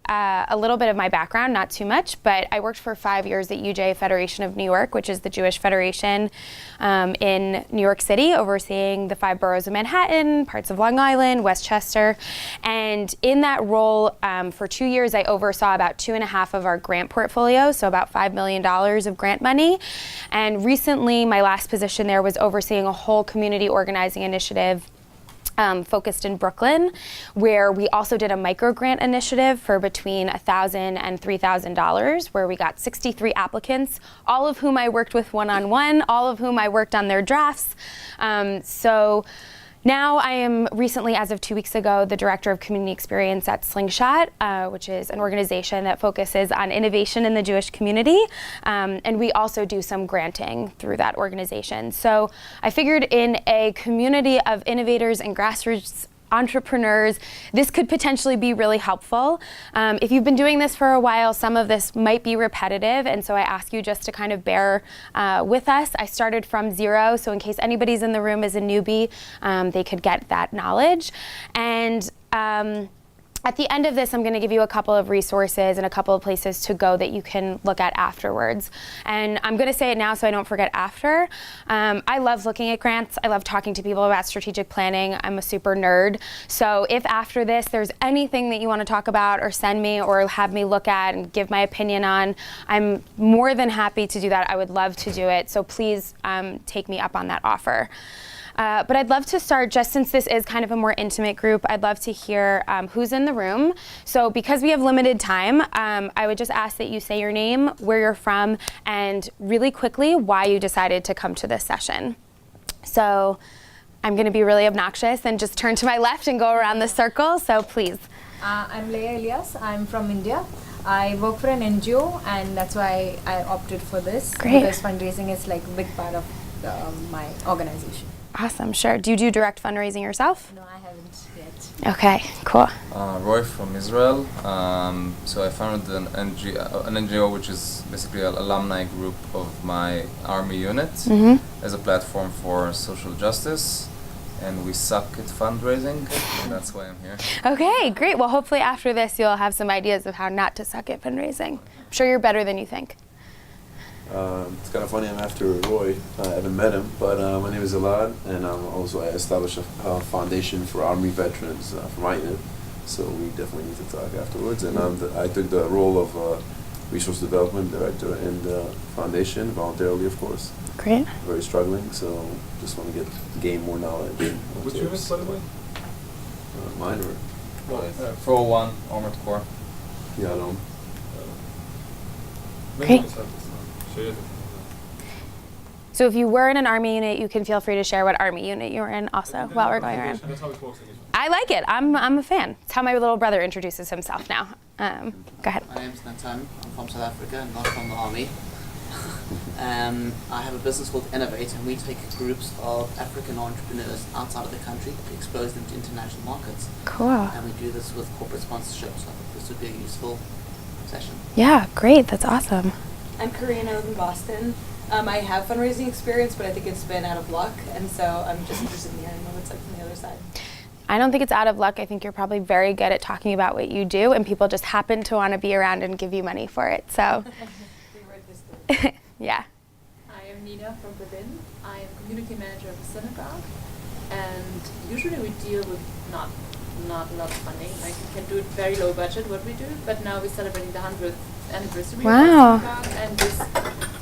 a little bit of my background, not too much, but I worked for 5 years at UJ Federation of New York, which is the Jewish Federation in New York City, overseeing the 5 boroughs of Manhattan, parts of Long Island, Westchester. And in that role, for 2 years, I oversaw about 2.5 of our grant portfolio, so about $5 million of grant money. And recently, my last position there was overseeing a whole community organizing initiative focused in Brooklyn, where we also did a micro grant initiative for between $1,000 and $3,000, where we got 63 applicants, all of whom I worked with one-on-one, all of whom I worked on their drafts. So now I am recently, as of 2 weeks ago, the Director of Community Experience at Slingshot, which is an organization that focuses on innovation in the Jewish community. And we also do some granting through that organization. So I figured in a community of innovators and grassroots entrepreneurs, this could potentially be really helpful. If you've been doing this for a while, some of this might be repetitive, and so I ask you just to kind of bear with us. I started from zero, so in case anybody's in the room is a newbie, they could get that knowledge. And at the end of this, I'm going to give you a couple of resources and a couple of places to go that you can look at afterwards. And I'm going to say it now so I don't forget after. I love looking at grants. I love talking to people about strategic planning. I'm a super nerd. So if after this there's anything that you want to talk about or send me or have me look at and give my opinion on, I'm more than happy to do that. I would love to do it. So please take me up on that offer. But I'd love to start, just since this is kind of a more intimate group, I'd love to hear who's in the room. So because we have limited time, I would just ask that you say your name, where you're from, and really quickly why you decided to come to this session. So I'm going to be really obnoxious and just turn to my left and go around the circle, so please. I'm Leah Elias. I'm from India. I work for an NGO, and that's why I opted for this. Great. Because fundraising is like a big part of my organization. Awesome, sure. Do you do direct fundraising yourself? No, I haven't yet. Okay, cool. Roy from Israel. So I founded an NGO, which is basically an alumni group of my army unit, as a platform for social justice. And we suck at fundraising, and that's why I'm here. Okay, great. Well, hopefully after this you'll have some ideas of how not to suck at fundraising. I'm sure you're better than you think. It's kind of funny, I'm after Roy. I haven't met him, but my name is Elad, and I established a foundation for Army veterans for my unit, so we definitely need to talk afterwards. And I took the role of Resource Development Director in the foundation, voluntarily of course. Great. Very struggling, so just want to gain more knowledge. What's your list, by the way? Mine or? 401 Armored Corps. Yeah, I don't. Great. So if you were in an Army unit, you can feel free to share what Army unit you were in also while we're going around. That's how it works in Israel. I like it. I'm a fan. It's how my little brother introduces himself now. Go ahead. My name's Nathan. I'm from South Africa, not from the Army. I have a business called Innovate, and we take groups of African entrepreneurs outside of the country to expose them to international markets. Cool. And we do this with corporate sponsorships. So I think this would be a useful session. Yeah, great. That's awesome. I'm Korean. I live in Boston. I have fundraising experience, but I think it's been out of luck, and so I'm just interested in hearing what it's like from the other side. I don't think it's out of luck. I think you're probably very good at talking about what you do, and people just happen to want to be around and give you money for it. So, yeah. I am Nina from Berlin. I am community manager of a synagogue, and usually we deal with not a lot of funding. Like we can do it very low budget what we do, but now we're celebrating the 100th anniversary Wow. of the synagogue, and this,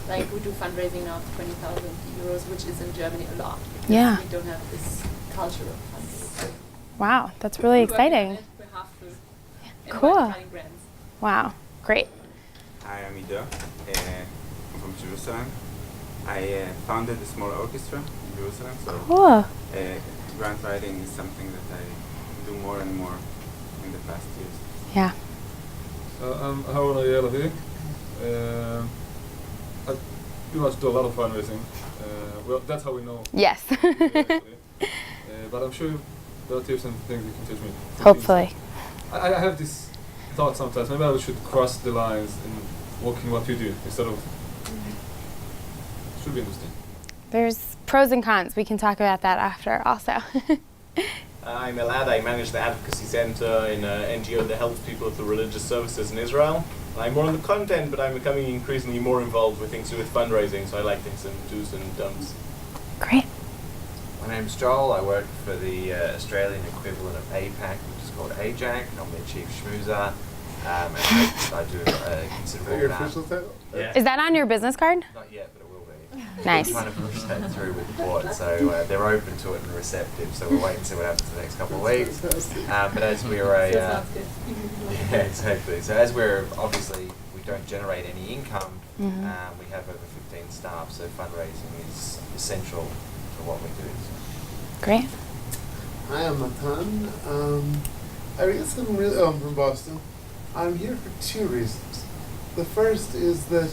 like we do fundraising now of 20,000 euros, which is in Germany a lot. Because Yeah. we don't have this culture of fundraising. Wow, that's really exciting. We have to. And Cool. we're finding grants. Wow, great. Hi, I'm Ida. I'm from Jerusalem. I founded a small orchestra in Jerusalem, so Cool. grant writing is something that I do more and more in the past years. Yeah. I'm Harold Ayalavi. I pretty much do a lot of fundraising. Well, that's how we know. Yes. Actually. But I'm sure there are tips and things you can teach me. Hopefully. I have this thought sometimes. Maybe I should cross the lines in working what you do instead of. Should be interesting. There's pros and cons. We can talk about that after also. I'm Elad. I manage the advocacy center in an NGO that helps people with the religious services in Israel. I'm more on the content, but I'm becoming increasingly more involved with things to do with fundraising, so I like things and do's and don'ts. Great. My name's Joel. I work for the Australian equivalent of APAC, which is called AJAC. I'm the chief schmoozer, and I do a considerable Your amount. official title? Yeah. Is that on your business card? Not yet, but it will be. Nice. We're trying to push that through with the board, so they're open to it and receptive. So we'll wait and see what happens in the next couple of weeks. But as we're yeah, exactly. So as we're obviously we don't generate any income, we have over 15 staff. So fundraising is essential to what we do. Great. Hi, I'm Matan. I guess I'm from Boston. I'm here for two reasons. The first is that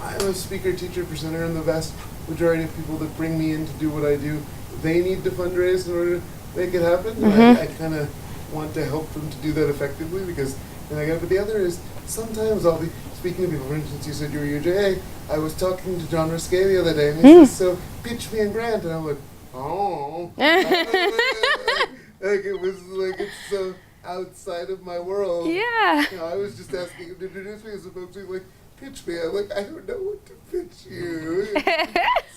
I'm a speaker, teacher, presenter, and the vast majority of people that bring me in to do what I do, they need to fundraise in order to make it happen. And I kind of want to help them to do that effectively because then I get. But the other is sometimes I'll be speaking to people. For instance, you said you were UJA. I was talking to John Risquet the other day, and he says, "So pitch me a grant," and I'm like, "Oh." Like it was like it's so outside of my world. Yeah. You know, I was just asking him to introduce me as opposed to like pitch me. I'm like, I don't know what to pitch you.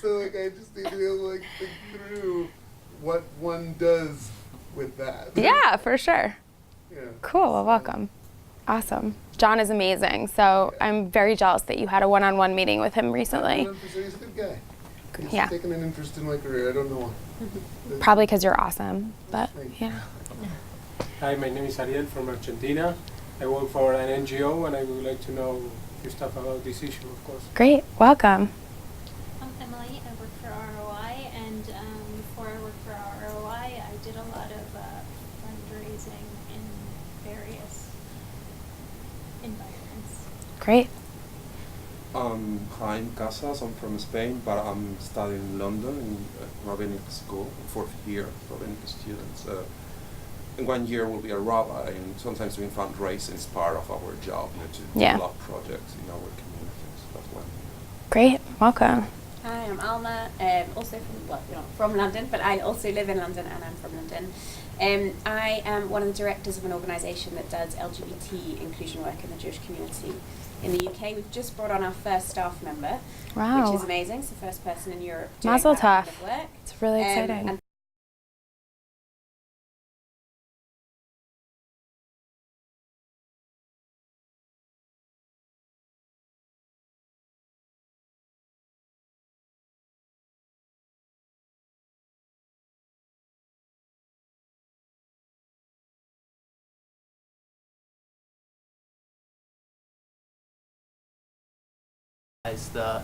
So like I just need to be able to like think through what one does with that. Yeah, for sure. Yeah. Cool. Well, welcome. Awesome. John is amazing. So I'm very jealous that you had a one-on-one meeting with him recently. He's a good guy. He's Yeah. taken an interest in my career. I don't know why. Probably because you're awesome. But yeah. Hi, my name is Ariel from Argentina. I work for an NGO and I would like to know a few stuff about this issue, of course. Great. Welcome. I'm Emily. I work for ROI, and before I worked for ROI, I did a lot of fundraising in various environments. Great. Hi, I'm Casas. I'm from Spain, but I'm studying in London in rabbinic school, fourth year rabbinic students. In 1 year we'll be a rabbi, and sometimes doing fundraising is part of our job, to develop projects in our communities. That's one. Great. Welcome. Hi, I'm Alma, also from London, but I also live in London and I'm from London. I am one of the directors of an organisation that does LGBT inclusion work in the Jewish community in the UK. We've just brought on our first staff member, Wow. which is amazing. It's the first person in Europe doing Mazel that kind tov. of work. It's really exciting. And as the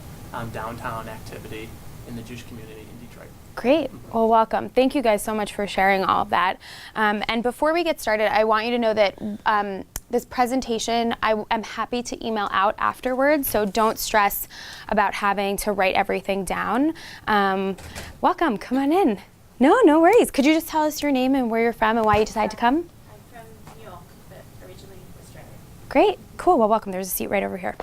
downtown activity in the Jewish community in Detroit. Great. Well, welcome. Thank you guys so much for sharing all of that. And before we get started, I want you to know that this presentation, I am happy to email out afterwards, so don't stress about having to write everything down. Welcome. Come on in. No worries. Could you just tell us your name and where you're from and why you decided to come? I'm from New York, but originally Australia. Great. Cool. Well, welcome. There's a seat right over here.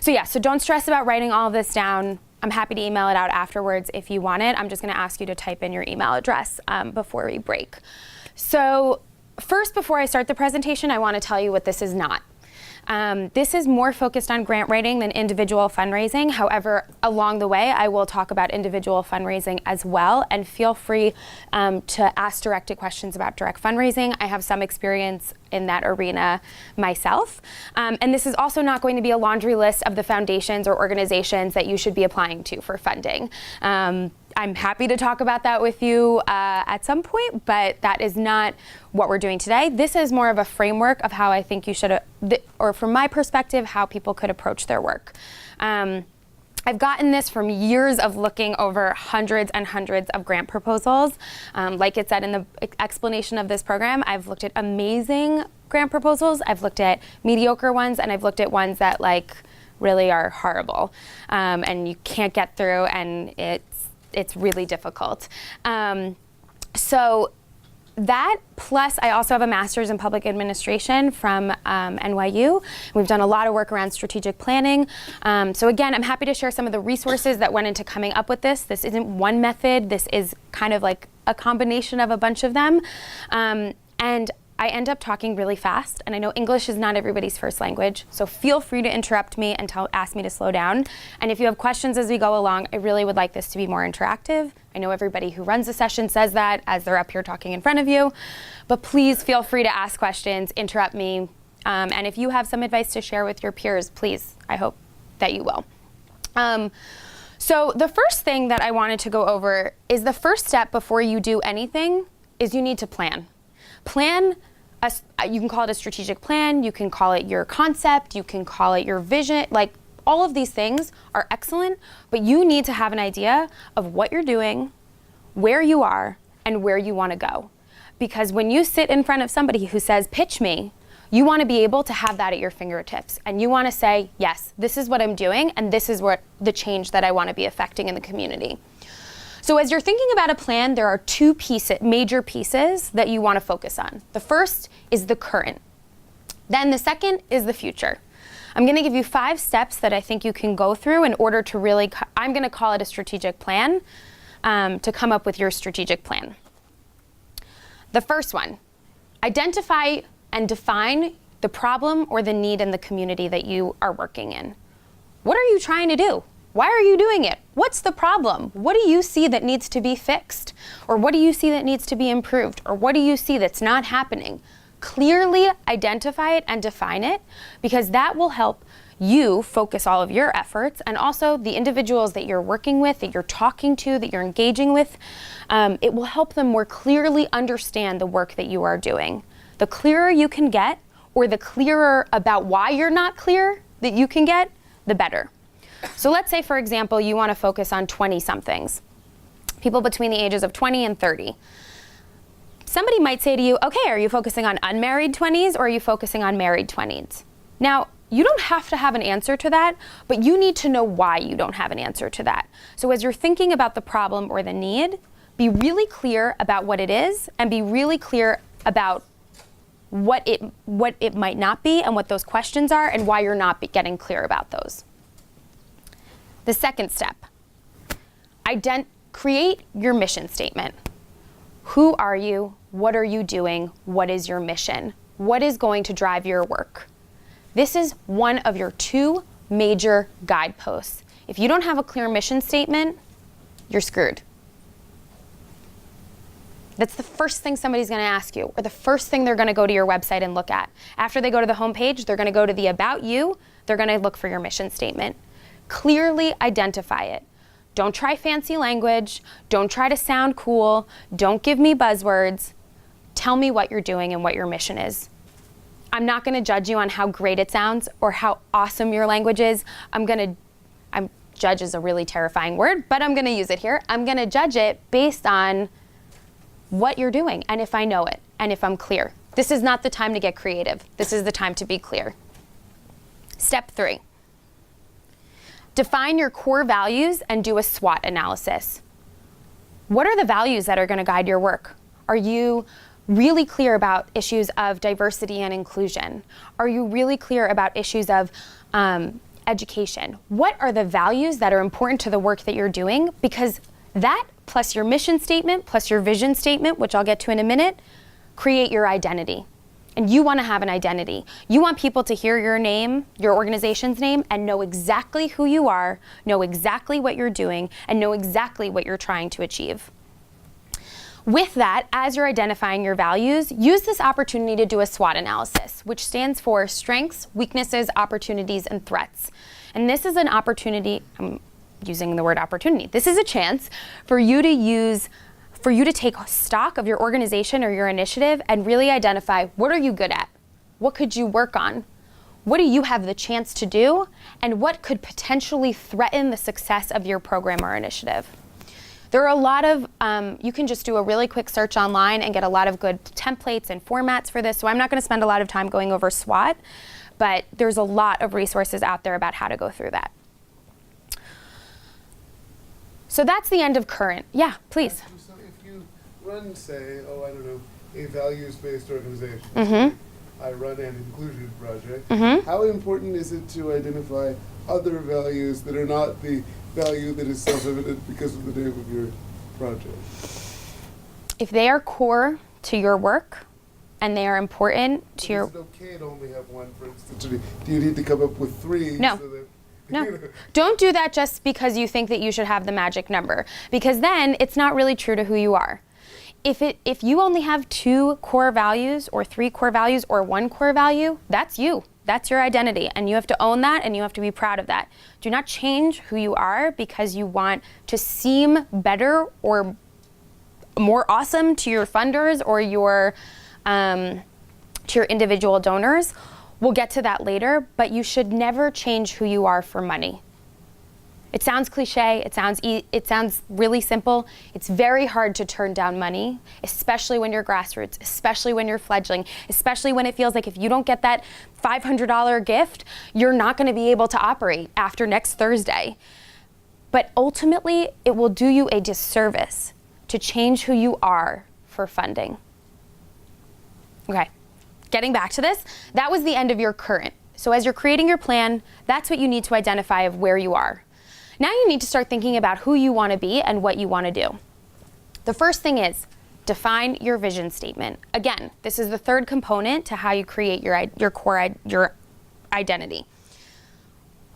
So don't stress about writing all of this down. I'm happy to email it out afterwards if you want it. I'm just going to ask you to type in your email address before we break. So first, before I start the presentation, I want to tell you what this is not. This is more focused on grant writing than individual fundraising. However, along the way, I will talk about individual fundraising as well, and feel free to ask directed questions about direct fundraising. I have some experience in that arena myself. And this is also not going to be a laundry list of the foundations or organizations that you should be applying to for funding. I'm happy to talk about that with you at some point, but that is not what we're doing today. This is more of a framework of how I think you should, or from my perspective, how people could approach their work. I've gotten this from years of looking over hundreds and hundreds of grant proposals. Like it said in the explanation of this program, I've looked at amazing grant proposals, I've looked at mediocre ones, and I've looked at ones that really are horrible. And you can't get through, and it's really difficult. So that, plus I also have a master's in public administration from NYU. We've done a lot of work around strategic planning. So again, I'm happy to share some of the resources that went into coming up with this. This isn't one method. This is kind of like a combination of a bunch of them. And I end up talking really fast, and I know English is not everybody's first language, so feel free to interrupt me and ask me to slow down. And if you have questions as we go along, I really would like this to be more interactive. I know everybody who runs the session says that as they're up here talking in front of you, but please feel free to ask questions, interrupt me, and if you have some advice to share with your peers, please, I hope that you will. So the first thing that I wanted to go over is the first step before you do anything is you need to plan. You can call it a strategic plan, you can call it your concept, you can call it your vision, like all of these things are excellent, but you need to have an idea of what you're doing, where you are, and where you want to go. Because when you sit in front of somebody who says, pitch me, you want to be able to have that at your fingertips. And you want to say, yes, this is what I'm doing, and this is what the change that I want to be affecting in the community. So as you're thinking about a plan, there are two major pieces that you want to focus on. The first is the current. Then the second is the future. I'm going to give you 5 steps that I think you can go through in order to really, I'm going to call it a strategic plan, to come up with your strategic plan. The first one, identify and define the problem or the need in the community that you are working in. What are you trying to do? Why are you doing it? What's the problem? What do you see that needs to be fixed? Or what do you see that needs to be improved? Or what do you see that's not happening? Clearly identify it and define it, because that will help you focus all of your efforts, and also the individuals that you're working with, that you're talking to, that you're engaging with. It will help them more clearly understand the work that you are doing. The clearer you can get, or the clearer about why you're not clear that you can get, the better. So let's say, for example, you want to focus on 20-somethings, people between the ages of 20 and 30. Somebody might say to you, okay, are you focusing on unmarried 20s or are you focusing on married 20s? Now, you don't have to have an answer to that, but you need to know why you don't have an answer to that. So as you're thinking about the problem or the need, be really clear about what it is, and be really clear about what it might not be, and what those questions are, and why you're not getting clear about those. The second step, create your mission statement. Who are you? What are you doing? What is your mission? What is going to drive your work? This is one of your 2 major guideposts. If you don't have a clear mission statement, you're screwed. That's the first thing somebody's going to ask you, or the first thing they're going to go to your website and look at. After they go to the homepage, they're going to go to the About You. They're going to look for your mission statement. Clearly identify it. Don't try fancy language. Don't try to sound cool. Don't give me buzzwords. Tell me what you're doing and what your mission is. I'm not going to judge you on how great it sounds or how awesome your language is. Judge is a really terrifying word, but I'm going to use it here. I'm going to judge it based on what you're doing, and if I know it, and if I'm clear. This is not the time to get creative. This is the time to be clear. Step 3. Define your core values and do a SWOT analysis. What are the values that are going to guide your work? Are you really clear about issues of diversity and inclusion? Are you really clear about issues of education? What are the values that are important to the work that you're doing? Because that, plus your mission statement, plus your vision statement, which I'll get to in a minute, create your identity. And you want to have an identity. You want people to hear your name, your organization's name, and know exactly who you are, know exactly what you're doing, and know exactly what you're trying to achieve. With that, as you're identifying your values, use this opportunity to do a SWOT analysis, which stands for strengths, weaknesses, opportunities, and threats. And this is an opportunity, I'm using the word opportunity, this is a chance for you to take stock of your organization or your initiative and really identify, what are you good at? What could you work on? What do you have the chance to do? And what could potentially threaten the success of your program or initiative? There are a lot of, you can just do a really quick search online and get a lot of good templates and formats for this, so I'm not going to spend a lot of time going over SWOT, but there's a lot of resources out there about how to go through that. So that's the end of current. Yeah, please. So if you run, say, a values-based organization, Mm-hmm. I run an inclusion project, Mm-hmm. how important is it to identify other values that are not the value that is self-evident because of the name of your project? If they are core to your work and they are important to your... Is it okay to only have one, for instance? Do you need to come up with three? No. So that No. Don't do that just because you think that you should have the magic number, because then it's not really true to who you are. If you only have 2 core values or 3 core values or 1 core value, that's you. That's your identity, and you have to own that and you have to be proud of that. Do not change who you are because you want to seem better or more awesome to your funders or to your individual donors. We'll get to that later, but you should never change who you are for money. It sounds cliche, it sounds really simple. It's very hard to turn down money, especially when you're grassroots, especially when you're fledgling, especially when it feels like if you don't get that $500 gift, you're not gonna be able to operate after next Thursday. But ultimately, it will do you a disservice to change who you are for funding. Okay, getting back to this, that was the end of your current. So as you're creating your plan, that's what you need to identify of where you are. Now you need to start thinking about who you want to be and what you want to do. The first thing is define your vision statement. Again, this is the third component to how you create your core identity.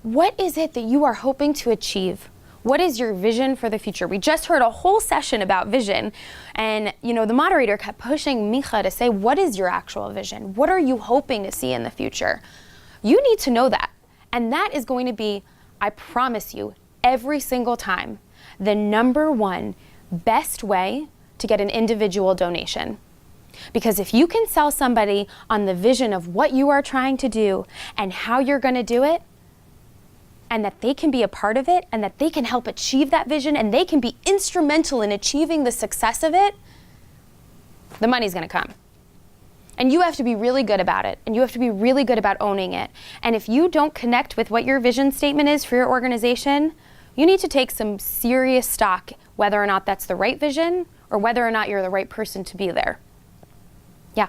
What is it that you are hoping to achieve? What is your vision for the future? We just heard a whole session about vision, and the moderator kept pushing Micha to say, what is your actual vision? What are you hoping to see in the future? You need to know that, and that is going to be, I promise you, every single time, the number one best way to get an individual donation. Because if you can sell somebody on the vision of what you are trying to do and how you're going to do it, and that they can be a part of it, and that they can help achieve that vision, and they can be instrumental in achieving the success of it, the money's going to come. And you have to be really good about it, and you have to be really good about owning it. And if you don't connect with what your vision statement is for your organization, you need to take some serious stock whether or not that's the right vision or whether or not you're the right person to be there. Yeah?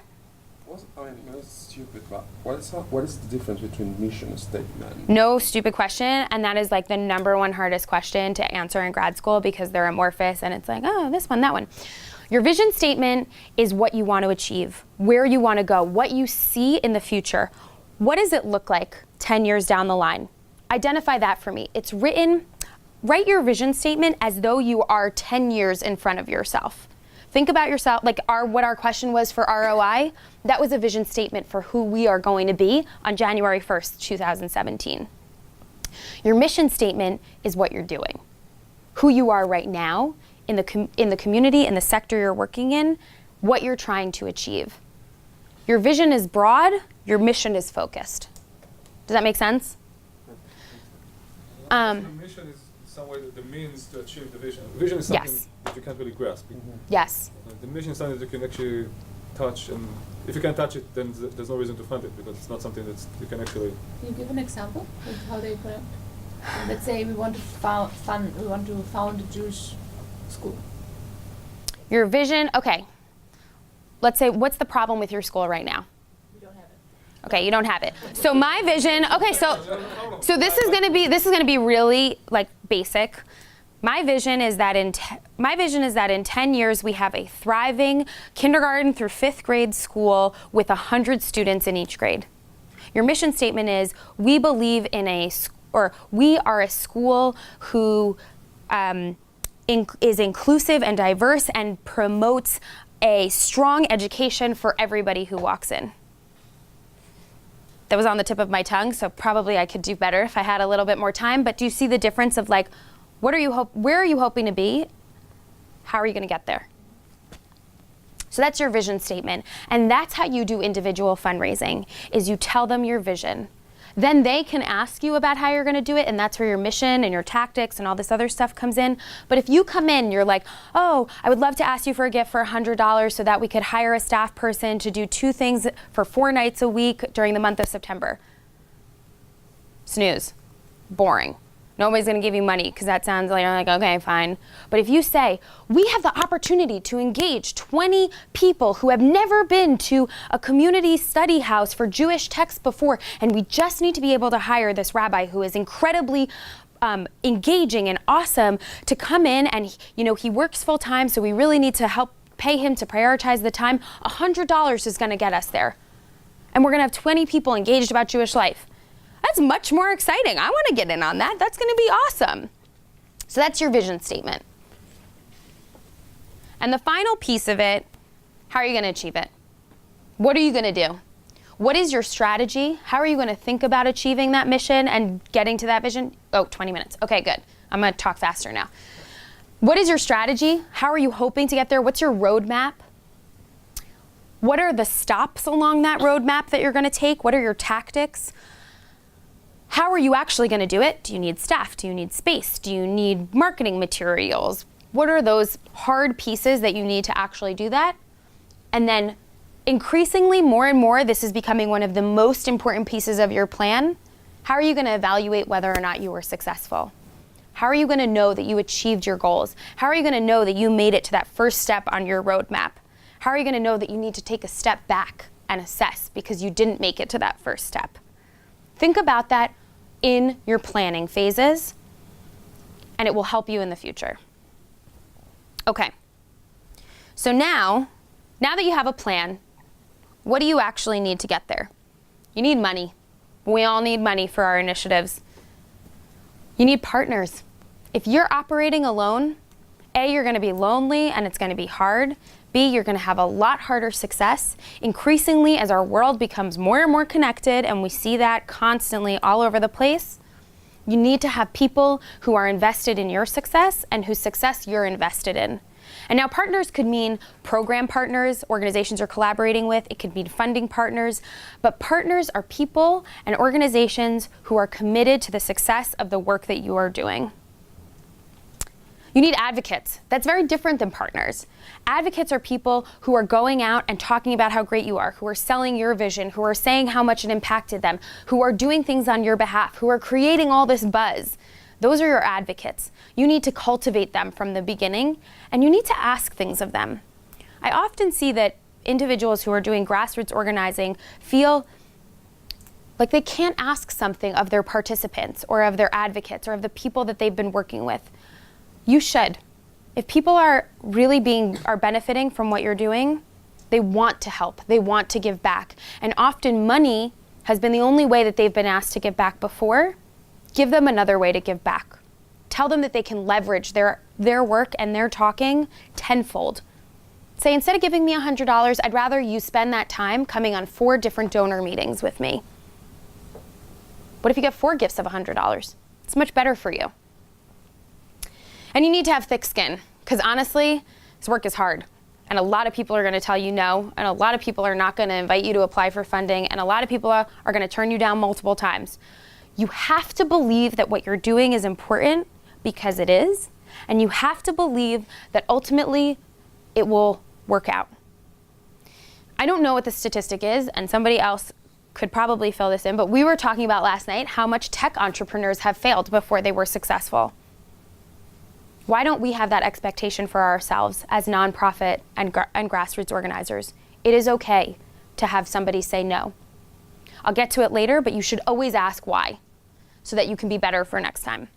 It's stupid, but what is the difference between mission statement? No stupid question, and that is like the number one hardest question to answer in grad school because they're amorphous and it's like, oh, this one, that one. Your vision statement is what you want to achieve, where you want to go, what you see in the future. What does it look like 10 years down the line? Identify that for me. It's written, write your vision statement as though you are 10 years in front of yourself. Think about yourself, like what our question was for ROI, that was a vision statement for who we are going to be on January 1st, 2017. Your mission statement is what you're doing, who you are right now, in the community, in the sector you're working in, what you're trying to achieve. Your vision is broad, your mission is focused. Does that make sense? The mission is some way the means to achieve the vision. The vision is something that you can't really grasp. Yes. The mission is something that you can actually touch, and if you can't touch it, then there's no reason to fund it because it's not something that you can actually. Can you give an example of how they connect? Let's say we want to found a Jewish school. Your vision, okay. Let's say, what's the problem with your school right now? We don't have it. Okay, you don't have it. So my vision, okay, so this is gonna be really like basic. My vision is that in 10 years we have a thriving kindergarten through 5th grade school with 100 students in each grade. Your mission statement is we believe in we are a school who is inclusive and diverse and promotes a strong education for everybody who walks in. That was on the tip of my tongue, so probably I could do better if I had a little bit more time, but do you see the difference of like, where are you hoping to be? How are you gonna get there? So that's your vision statement, and that's how you do individual fundraising, is you tell them your vision. Then they can ask you about how you're gonna do it, and that's where your mission and your tactics and all this other stuff comes in. But if you come in, you're like, oh, I would love to ask you for a gift for $100 so that we could hire a staff person to do 2 things for 4 nights a week during the month of September. Snooze, boring. Nobody's gonna give you money because that sounds like, okay, fine. But if you say, we have the opportunity to engage 20 people who have never been to a community study house for Jewish texts before, and we just need to be able to hire this rabbi who is incredibly engaging and awesome to come in, and he works full time, so we really need to help pay him to prioritize the time, $100 is going to get us there. And we're going to have 20 people engaged about Jewish life. That's much more exciting. I want to get in on that. That's going to be awesome. So that's your vision statement. And the final piece of it, how are you going to achieve it? What are you going to do? What is your strategy? How are you going to think about achieving that mission and getting to that vision? Oh, 20 minutes. Okay, good. I'm going to talk faster now. What is your strategy? How are you hoping to get there? What's your roadmap? What are the stops along that roadmap that you're going to take? What are your tactics? How are you actually going to do it? Do you need staff? Do you need space? Do you need marketing materials? What are those hard pieces that you need to actually do that? And then increasingly, more and more, this is becoming one of the most important pieces of your plan. How are you going to evaluate whether or not you were successful? How are you going to know that you achieved your goals? How are you going to know that you made it to that first step on your roadmap? How are you going to know that you need to take a step back and assess because you didn't make it to that first step? Think about that in your planning phases, and it will help you in the future. Okay, so now that you have a plan, what do you actually need to get there? You need money. We all need money for our initiatives. You need partners. If you're operating alone, A, you're going to be lonely and it's going to be hard. B, you're going to have a lot harder success. Increasingly, as our world becomes more and more connected, and we see that constantly all over the place, you need to have people who are invested in your success and whose success you're invested in. And now partners could mean program partners, organizations you're collaborating with. It could mean funding partners. But partners are people and organizations who are committed to the success of the work that you are doing. You need advocates. That's very different than partners. Advocates are people who are going out and talking about how great you are, who are selling your vision, who are saying how much it impacted them, who are doing things on your behalf, who are creating all this buzz. Those are your advocates. You need to cultivate them from the beginning, and you need to ask things of them. I often see that individuals who are doing grassroots organizing feel like they can't ask something of their participants or of their advocates or of the people that they've been working with. You should. If people are benefiting from what you're doing, they want to help. They want to give back. And often money has been the only way that they've been asked to give back before. Give them another way to give back. Tell them that they can leverage their work and their talking tenfold. Say, instead of giving me $100, I'd rather you spend that time coming on 4 different donor meetings with me. What if you get 4 gifts of $100? It's much better for you. And you need to have thick skin, because honestly, this work is hard. And a lot of people are going to tell you no, and a lot of people are not going to invite you to apply for funding, and a lot of people are going to turn you down multiple times. You have to believe that what you're doing is important, because it is, and you have to believe that ultimately it will work out. I don't know what the statistic is, and somebody else could probably fill this in, but we were talking about last night how much tech entrepreneurs have failed before they were successful. Why don't we have that expectation for ourselves as nonprofit and grassroots organizers? It is okay to have somebody say no. I'll get to it later, but you should always ask why, so that you can be better for next time.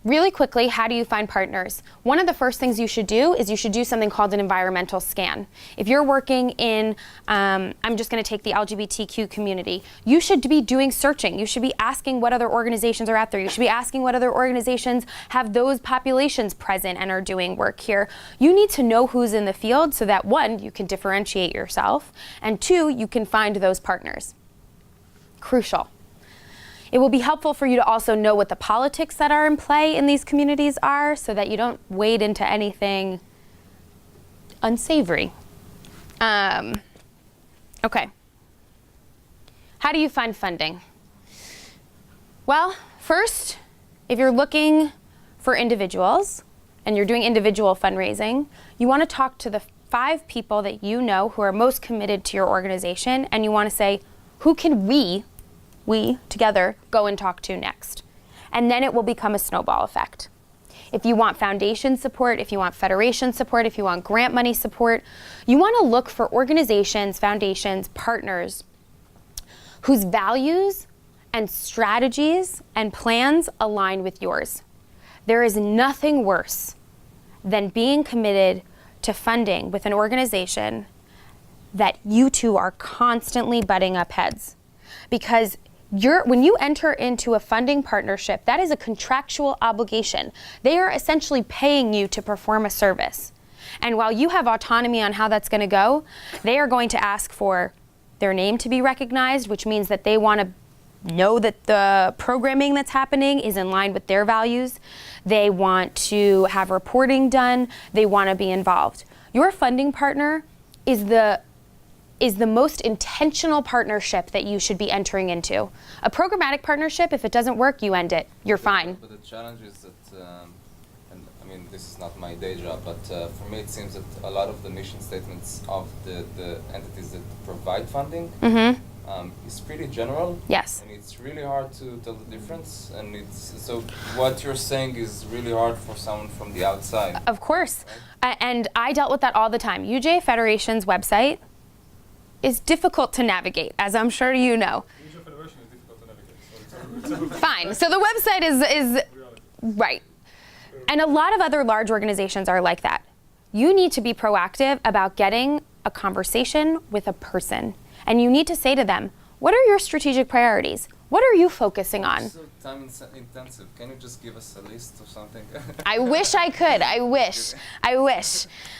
Really quickly, how do you find partners? One of the first things you should do is you should do something called an environmental scan. If you're working in, I'm just going to take the LGBTQ community, you should be doing searching. You should be asking what other organizations are out there. You should be asking what other organizations have those populations present and are doing work here. You need to know who's in the field so that 1, you can differentiate yourself, and 2, you can find those partners. Crucial. It will be helpful for you to also know what the politics that are in play in these communities are, so that you don't wade into anything unsavory. Okay. How do you find funding? Well, first, if you're looking for individuals and you're doing individual fundraising, you want to talk to the 5 people that you know who are most committed to your organization, and you want to say, who can we together go and talk to next? And then it will become a snowball effect. If you want foundation support, if you want federation support, if you want grant money support, you want to look for organizations, foundations, partners whose values and strategies and plans align with yours. There is nothing worse than being committed to funding with an organization that you two are constantly butting up heads. Because when you enter into a funding partnership, that is a contractual obligation. They are essentially paying you to perform a service. And while you have autonomy on how that's going to go, they are going to ask for their name to be recognized, which means that they want to know that the programming that's happening is in line with their values. They want to have reporting done. They want to be involved. Your funding partner is the most intentional partnership that you should be entering into. A programmatic partnership, if it doesn't work, you end it. You're fine. But the challenge is that, and I mean, this is not my day job, but for me it seems that a lot of the mission statements of the entities that provide funding is pretty general. Yes. And it's really hard to tell the difference. And so what you're saying is really hard for someone from the outside. Of course. Right? And I dealt with that all the time. UJ Federation's website is difficult to navigate, as I'm sure you know. UJ Federation is difficult to navigate. So Fine. So the website is right. And a lot of other large organizations are like that. You need to be proactive about getting a conversation with a person. And you need to say to them, what are your strategic priorities? What are you focusing on? It's so time intensive. Can you just give us a list or something? I wish I could. I wish.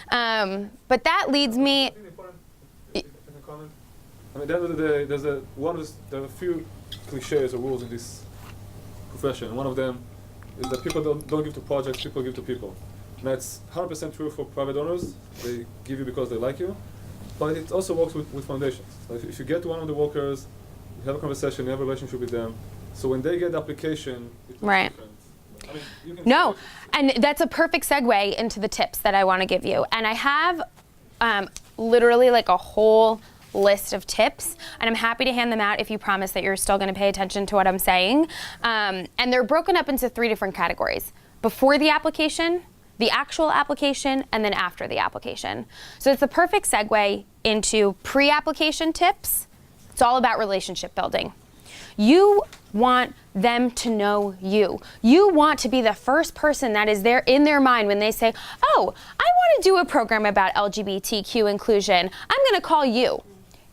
But that leads me... Comment? I mean, at the end of the day, there are a few cliches or rules in this profession. One of them is that people don't give to projects, people give to people. And that's 100% true for private donors. They give you because they like you. But it also works with foundations. Like if you get to one of the workers, you have a conversation, you have a relationship with them. So when they get the application, it's right. different. I mean, you can no, and that's a perfect segue into the tips that I want to give you. And I have literally like a whole list of tips, and I'm happy to hand them out if you promise that you're still going to pay attention to what I'm saying. And they're broken up into 3 different categories: before the application, the actual application, and then after the application. So it's the perfect segue into pre-application tips. It's all about relationship building. You want them to know you. You want to be the first person that is there in their mind when they say, oh, I want to do a program about LGBTQ inclusion. I'm going to call you.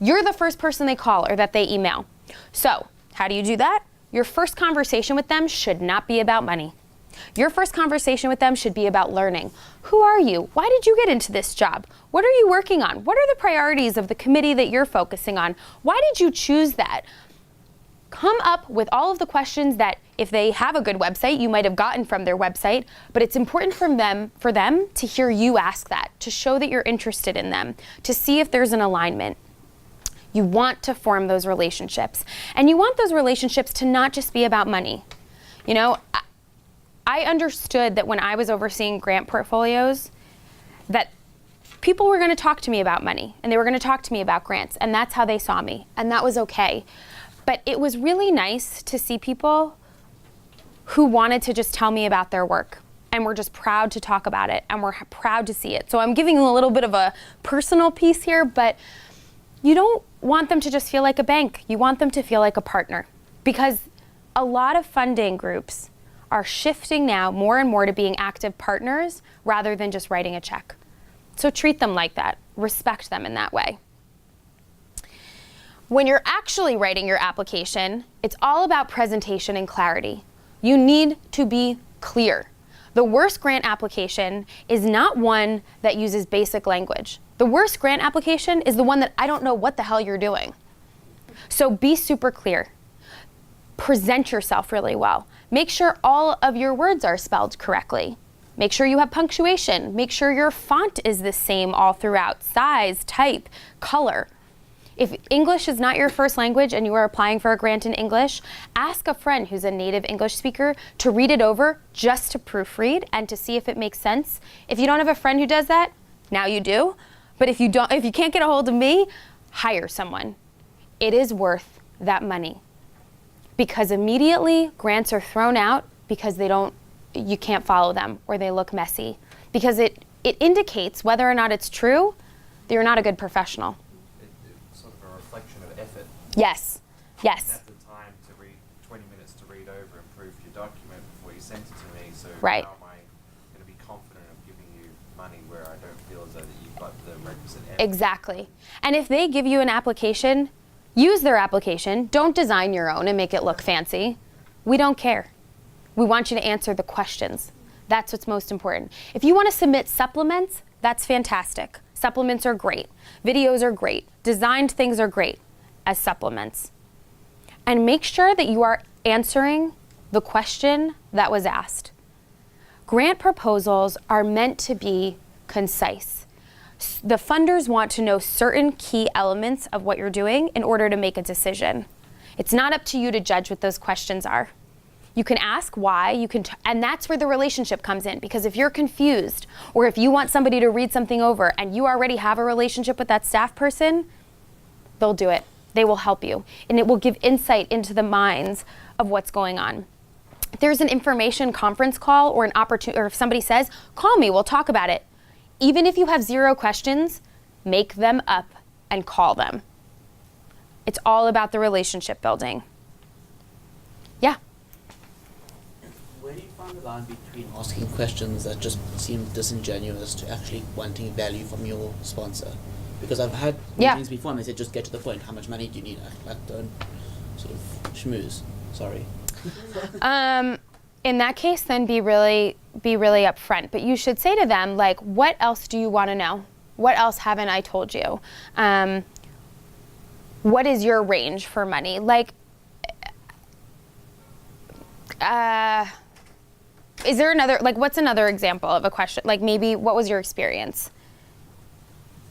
You're the first person they call or that they email. So how do you do that? Your first conversation with them should not be about money. Your first conversation with them should be about learning. Who are you? Why did you get into this job? What are you working on? What are the priorities of the committee that you're focusing on? Why did you choose that? Come up with all of the questions that, if they have a good website, you might have gotten from their website, but it's important for them to hear you ask that, to show that you're interested in them, to see if there's an alignment. You want to form those relationships. And you want those relationships to not just be about money. You know, I understood that when I was overseeing grant portfolios, that people were going to talk to me about money, and they were going to talk to me about grants, and that's how they saw me, and that was okay. But it was really nice to see people who wanted to just tell me about their work, and were just proud to talk about it, and were proud to see it. So I'm giving you a little bit of a personal piece here, but you don't want them to just feel like a bank. You want them to feel like a partner, because a lot of funding groups are shifting now more and more to being active partners rather than just writing a check. So treat them like that. Respect them in that way. When you're actually writing your application, it's all about presentation and clarity. You need to be clear. The worst grant application is not one that uses basic language. The worst grant application is the one that I don't know what the hell you're doing. So be super clear. Present yourself really well. Make sure all of your words are spelled correctly. Make sure you have punctuation. Make sure your font is the same all throughout. Size, type, color. If English is not your first language and you are applying for a grant in English, ask a friend who's a native English speaker to read it over just to proofread and to see if it makes sense. If you don't have a friend who does that, now you do. But if you can't get a hold of me, hire someone. It is worth that money. Because immediately grants are thrown out because you can't follow them or they look messy. Because it indicates whether or not it's true that you're not a good professional. It's sort of a reflection of effort. Yes, yes. You have the time to read 20 minutes to read over and proof your document before you send it to me. So right. how am I going to be confident of giving you feel as though that you've got the requisite effort. Exactly. And if they give you an application, use their application. Don't design your own and make it look fancy. We don't care. We want you to answer the questions. That's what's most important. If you want to submit supplements, that's fantastic. Supplements are great. Videos are great. Designed things are great as supplements. And make sure that you are answering the question that was asked. Grant proposals are meant to be concise. The funders want to know certain key elements of what you're doing in order to make a decision. It's not up to you to judge what those questions are. You can ask why, and that's where the relationship comes in, because if you're confused or if you want somebody to read something over and you already have a relationship with that staff person, they'll do it. They will help you, and it will give insight into the minds of what's going on. If there's an information conference call or an opportunity, or if somebody says, call me, we'll talk about it. Even if you have 0 questions, make them up and call them. It's all about the relationship building. Yeah. Where do you find the line between asking questions that just seem disingenuous to actually wanting value from your sponsor? Because I've had meetings before and they said, just get to the point. How much money do you need? Like, don't sort of schmooze. Sorry. In that case, then be really upfront. But you should say to them, like, what else do you want to know? What else haven't I told you? What is your range for money? Like, is there another, like, what's another example of a question? Like, maybe, what was your experience?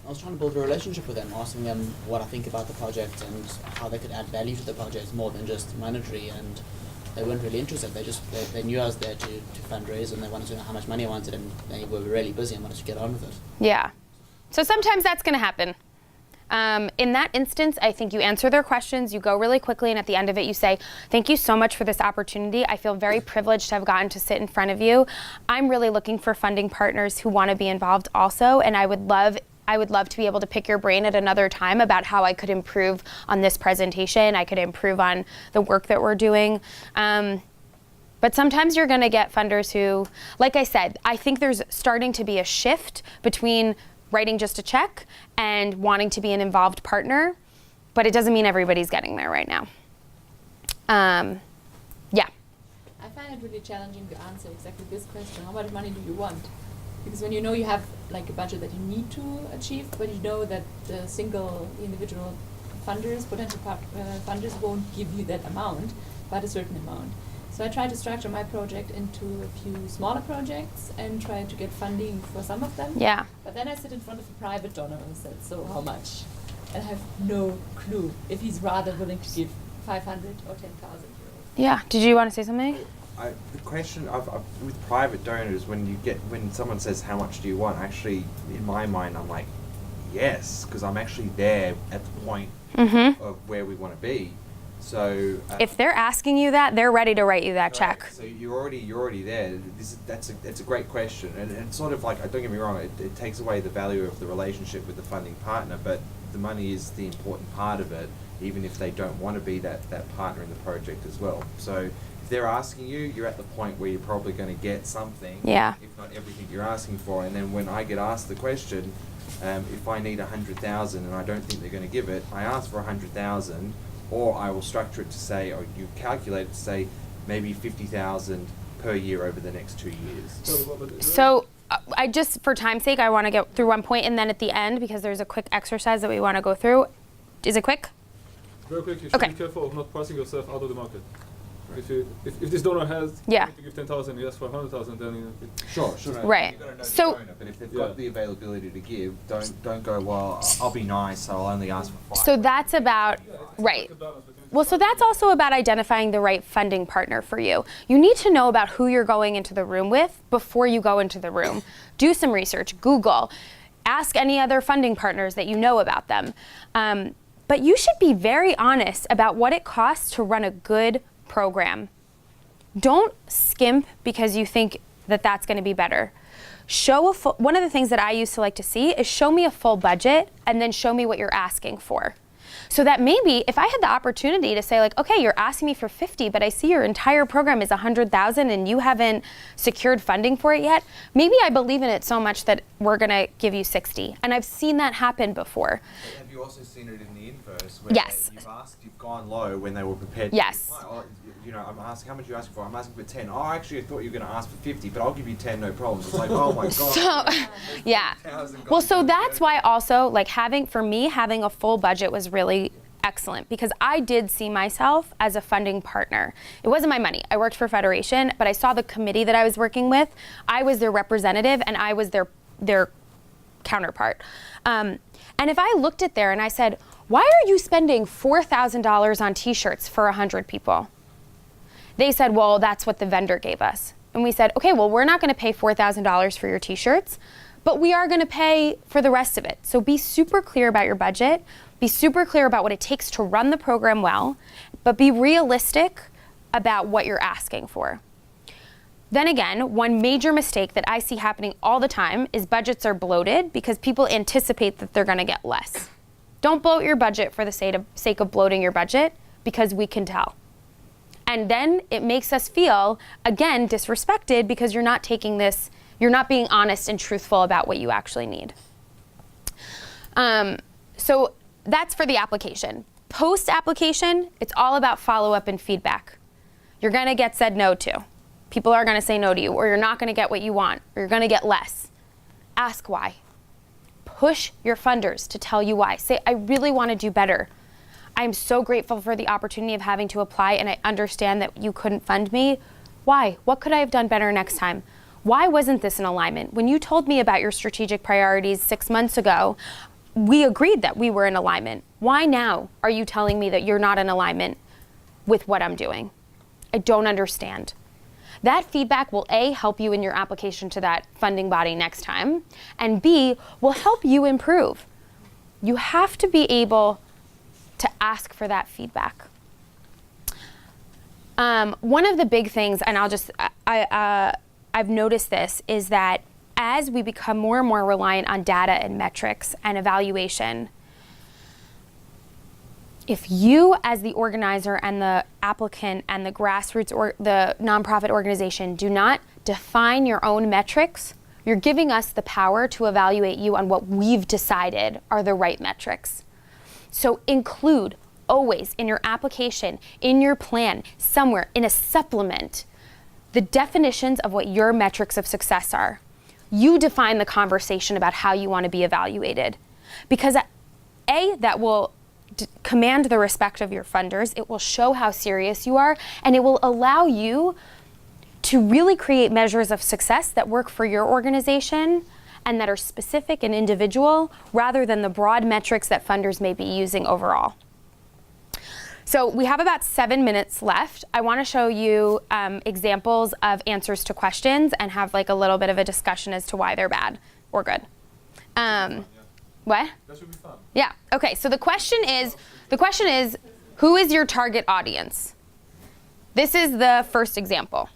I was trying to build a relationship with them, asking them what I think about the project and how they could add value to the project more than just monetary, and they weren't really interested. They knew I was there to fundraise, and they wanted to know how much money I wanted, and they were really busy and wanted to get on with it. Yeah. So sometimes that's going to happen. In that instance, I think you answer their questions, you go really quickly, and at the end of it you say, thank you so much for this opportunity. I feel very privileged to have gotten to sit in front of you. I'm really looking for funding partners who want to be involved also, and I would love to be able to pick your brain at another time about how I could improve on this presentation. I could improve on the work that we're doing. But sometimes you're going to get funders who, like I said, I think there's starting to be a shift between writing just a check and wanting to be an involved partner, but it doesn't mean everybody's getting there right now. Yeah. I find it really challenging to answer exactly this question. How much money do you want? Because when you know you have like a budget that you need to achieve, but you know that the individual funders, potential funders won't give you that amount, but a certain amount. So I try to structure my project into a few smaller projects and try to get funding for some of them. Yeah. But then I sit in front of a private donor who said, so how much? And I have no clue if he's rather willing to give 500 or 10,000 euros. Yeah. Did you want to say something? The question with private donors, when someone says how much do you want, actually in my mind I'm like, yes, because I'm actually there at the point of where we want to be. So if they're asking you that, they're ready to write you that check. So you're already there. That's a great question, and it's sort of like, don't get me wrong, it takes away the value of the relationship with the funding partner, but the money is the important part of it, even if they don't want to be that partner in the project as well. So if they're asking you, you're at the point where you're probably going to get something, if not everything you're asking for. And then when I get asked the question, if I need 100,000 and I don't think they're going to give it, I ask for 100,000. Or I will structure it to say, or you calculate it to say, maybe 50,000 per year over the next 2 years. So I just, for time's sake, I want to get through one point, and then at the end, because there's a quick exercise that we want to go through. Is it quick? Very quick, you should be careful of not pricing yourself out of the market. If this donor has to give 10,000, he asks for 100,000, then Sure. Right. You've got to know So, the donor, but if they've got the availability to give, don't go, well, I'll be nice, so I'll only ask for 5. So that's about right. Well, so that's also about identifying the right funding partner for you. You need to know about who you're going into the room with before you go into the room. Do some research, Google, ask any other funding partners that you know about them. But you should be very honest about what it costs to run a good program. Don't skimp because you think that that's going to be better. One of the things that I used to like to see is show me a full budget and then show me what you're asking for. So that maybe if I had the opportunity to say like, okay, you're asking me for 50, but I see your entire program is 100,000 and you haven't secured funding for it yet, maybe I believe in it so much that we're gonna give you 60. And I've seen that happen before. But have you also seen it in the inverse? Where Yes. you've gone low when they were prepared to Yes. reply? Oh, you know, I'm asking, how much are you asking for? I'm asking for 10. Oh, actually, I thought you were going to ask for 50, but I'll give you 10, no problem. It's like, oh my God. So, yeah. Well, so that's why also, like having a full budget was really excellent, because I did see myself as a funding partner. It wasn't my money. I worked for Federation, but I saw the committee that I was working with. I was their representative and I was their counterpart. And if I looked at there and I said, why are you spending $4,000 on t-shirts for 100 people? They said, well, that's what the vendor gave us. And we said, okay, well, we're not gonna pay $4,000 for your t-shirts, but we are gonna pay for the rest of it. So be super clear about your budget, be super clear about what it takes to run the program well, but be realistic about what you're asking for. Then again, one major mistake that I see happening all the time is budgets are bloated because people anticipate that they're gonna get less. Don't bloat your budget for the sake of bloating your budget, because we can tell. And then it makes us feel, again, disrespected because you're not being honest and truthful about what you actually need. So that's for the application. Post-application, it's all about follow-up and feedback. You're gonna get said no to. People are gonna say no to you, or you're not gonna get what you want, or you're gonna get less. Ask why. Push your funders to tell you why. Say, I really wanna do better. I'm so grateful for the opportunity of having to apply, and I understand that you couldn't fund me. Why? What could I have done better next time? Why wasn't this in alignment? When you told me about your strategic priorities 6 months ago, we agreed that we were in alignment. Why now are you telling me that you're not in alignment with what I'm doing? I don't understand. That feedback will A, help you in your application to that funding body next time, and B, will help you improve. You have to be able to ask for that feedback. One of the big things, and I've noticed this, is that as we become more and more reliant on data and metrics and evaluation, if you as the organizer and the applicant and the grassroots or the nonprofit organization do not define your own metrics, you're giving us the power to evaluate you on what we've decided are the right metrics. So include always in your application, in your plan, somewhere in a supplement, the definitions of what your metrics of success are. You define the conversation about how you want to be evaluated. Because A, that will command the respect of your funders, it will show how serious you are, and it will allow you to really create measures of success that work for your organization and that are specific and individual, rather than the broad metrics that funders may be using overall. So we have about 7 minutes left. I want to show you examples of answers to questions and have like a little bit of a discussion as to why they're bad or good. What? That should be fun. Yeah. Okay. So the question is, who is your target audience? This is the first example.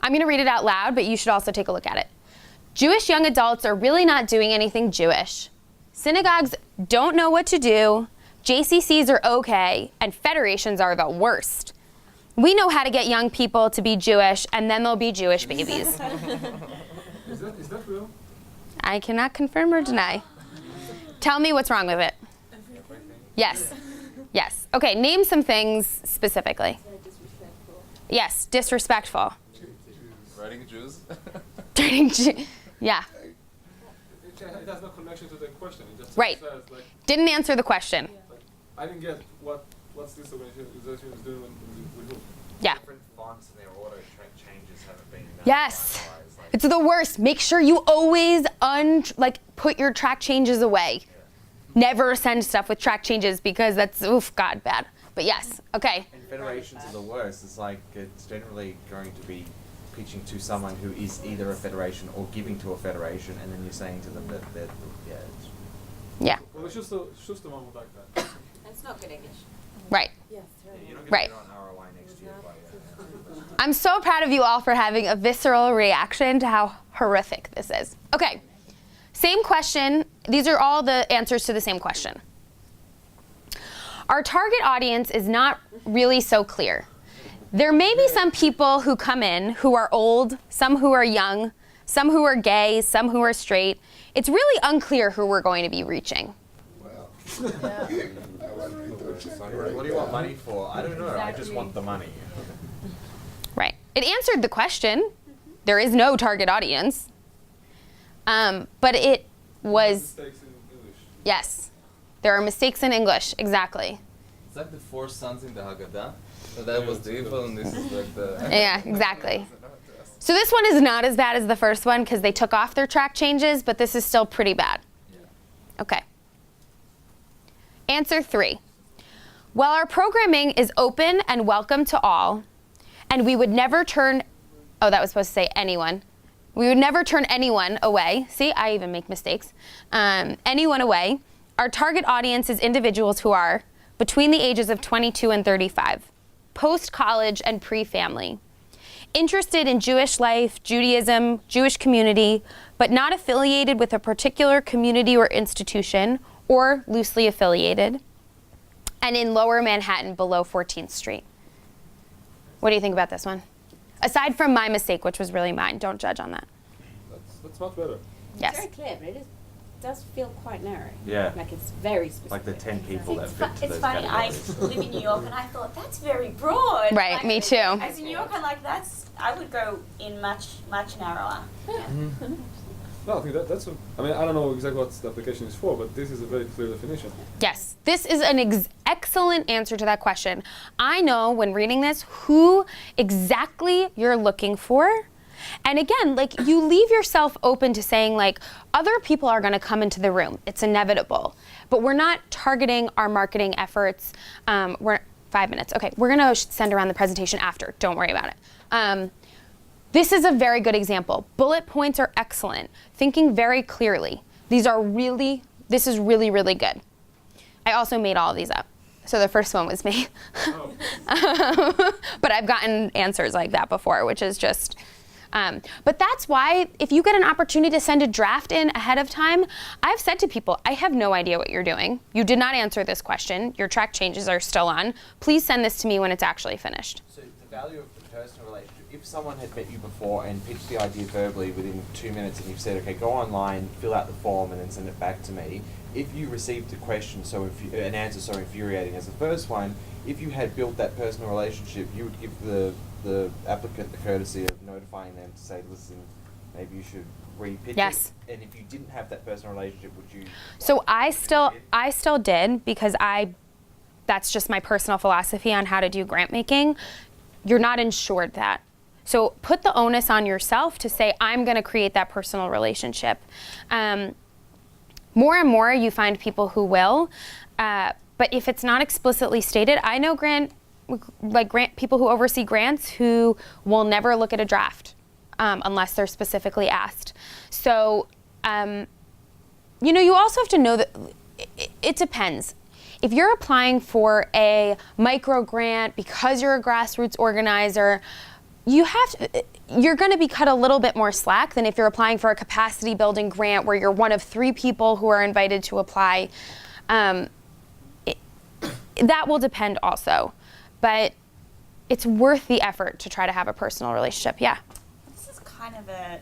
I'm going to read it out loud, but you should also take a look at it. Jewish young adults are really not doing anything Jewish. Synagogues don't know what to do. JCCs are okay, and federations are the worst. We know how to get young people to be Jewish, and then they'll be Jewish babies. Is that real? I cannot confirm or deny. Tell me what's wrong with it. Yes. Yes. Okay, name some things specifically. Yes, disrespectful. Writing Jews? Yeah. It has no connection to the question. It just Right. says, like, Didn't answer the question. like, I didn't get what's this organization is doing with who. Yeah. Different fonts and their auto changes haven't been Yes. It's the worst. Make sure you always put your track changes away. Never send stuff with track changes, because that's, oof, God, bad. But yes, okay. And federations are the worst. It's like, it's generally going to be pitching to someone who is either a federation or giving to a federation, and then you're saying to them that yeah. Yeah. Well, it's just a moment like that. That's not good English. Right. Yes, You're not Right. going to get on ROI next year by I'm so proud of you all for having a visceral reaction to how horrific this is. Okay, same question. These are all the answers to the same question. Our target audience is not really so clear. There may be some people who come in who are old, some who are young, some who are gay, some who are straight. It's really unclear who we're going to be reaching. What do you want money for? I don't know. I just want the money. Right. It answered the question. There is no target audience. But it was... Mistakes in English. Yes. There are mistakes in English. Exactly. It's like the four sons in the Haggadah. So that was the evil, and this is like the... Yeah, exactly. So this one is not as bad as the first one because they took off their track changes, but this is still pretty bad. Okay. Answer 3. While our programming is open and welcome to all, and we would never turn, oh, that was supposed to say anyone. We would never turn anyone away. See, I even make mistakes. Anyone away. Our target audience is individuals who are between the ages of 22 and 35, post-college and pre-family, interested in Jewish life, Judaism, Jewish community, but not affiliated with a particular community or institution, or loosely affiliated, and in Lower Manhattan below 14th Street. What do you think about this one? Aside from my mistake, which was really mine, don't judge on that. That's much better. Yes. It's very clear, but it does feel quite narrow. Yeah. Like it's very specific. Like the 10 people that fit to It's those funny, I categories. live in New York and I thought that's very broad. Right, Like, me too. As in New York, I would go in much narrower. No, I think that's I mean, I don't know exactly what the application is for, but this is a very clear definition. Yes, this is an excellent answer to that question. I know when reading this who exactly you're looking for. And again, like you leave yourself open to saying like other people are going to come into the room. It's inevitable. But we're not targeting our marketing efforts. We're 5 minutes. Okay, we're going to send around the presentation after. Don't worry about it. This is a very good example. Bullet points are excellent. Thinking very clearly. This is really, really good. I also made all of these up. So the first one was me. But I've gotten answers like that before, which is just, but that's why if you get an opportunity to send a draft in ahead of time, I've said to people, I have no idea what you're doing. You did not answer this question. Your track changes are still on. Please send this to me when it's actually finished. So the value of the personal relationship, if someone had met you before and pitched the idea verbally within 2 minutes and you've said, okay, go online, fill out the form and then send it back to me, if you received a question an answer so infuriating as the first one, if you had built that personal relationship, you would give the applicant the courtesy of notifying them to say, listen, maybe you should re-pitch Yes. it. And if you didn't have that personal relationship, would you? So I still did because that's just my personal philosophy on how to do grant making. You're not insured that. So put the onus on yourself to say, I'm going to create that personal relationship. More and more you find people who will, but if it's not explicitly stated, I know grant people who oversee grants who will never look at a draft unless they're specifically asked. So, you also have to know that it depends. If you're applying for a micro grant because you're a grassroots organizer, you're going to be cut a little bit more slack than if you're applying for a capacity building grant where you're one of 3 people who are invited to apply. That will depend also, but it's worth the effort to try to have a personal relationship. Yeah. This is kind of a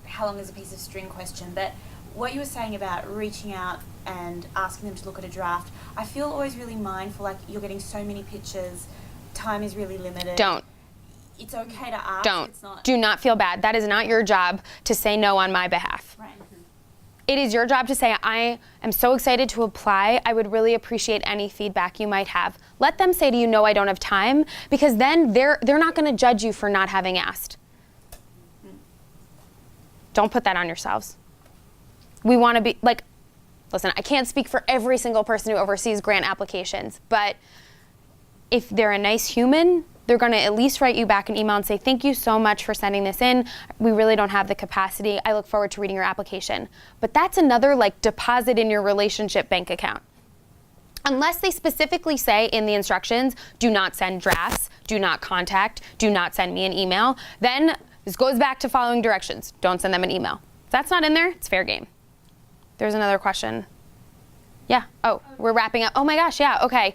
how long is a piece of string question, but what you were saying about reaching out and asking them to look at a draft, I feel always really mindful, like you're getting so many pitches, time is really limited. Don't. It's okay to ask. Don't. It's not. Do not feel bad. That is not your job to say no on my behalf. Right. It is your job to say, I am so excited to apply. I would really appreciate any feedback you might have. Let them say to you, no, I don't have time, because then they're not going to judge you for not having asked. Don't put that on yourselves. We want to be, listen, I can't speak for every single person who oversees grant applications, but if they're a nice human, they're going to at least write you back an email and say, thank you so much for sending this in. We really don't have the capacity. I look forward to reading your application. But that's another deposit in your relationship bank account. Unless they specifically say in the instructions, do not send drafts, do not contact, do not send me an email, then this goes back to following directions. Don't send them an email. If that's not in there, it's fair game. There's another question. Yeah. Oh, we're wrapping up. Oh my gosh, yeah, okay.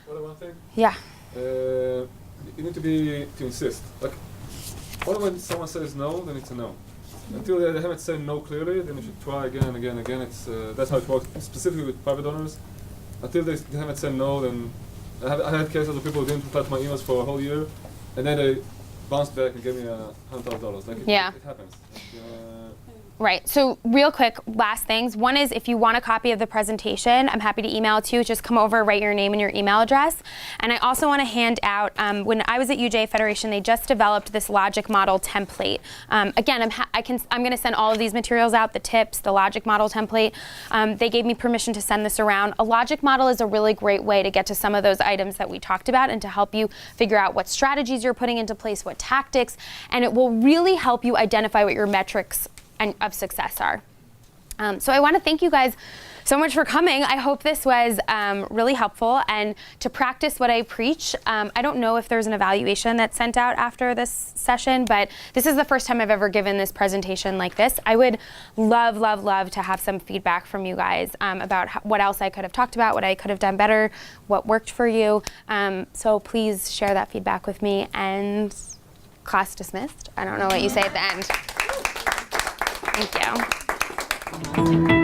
One thing? Yeah. You need to insist. Like, only when someone says no, then it's a no. Until they haven't said no clearly, then you should try again and again and again. It's that's how it works, specifically with private donors. Until they haven't said no, then I had cases of people who didn't reply to my emails for a whole year, and then they bounced back and gave me $100,000. Like, yeah. It happens. Like, right, so real quick, last things. One is if you want a copy of the presentation, I'm happy to email it to you. Just come over, write your name and your email address. And I also want to hand out, when I was at UJ Federation, they just developed this logic model template. Again, I'm going to send all of these materials out, the tips, the logic model template. They gave me permission to send this around. A logic model is a really great way to get to some of those items that we talked about and to help you figure out what strategies you're putting into place, what tactics, and it will really help you identify what your metrics of success are. So I want to thank you guys so much for coming. I hope this was really helpful, and to practice what I preach. I don't know if there's an evaluation that's sent out after this session, but this is the first time I've ever given this presentation like this. I would love, love, love to have some feedback from you guys about what else I could have talked about, what I could have done better, what worked for you. So please share that feedback with me, and class dismissed. I don't know what you say at the end. Thank you.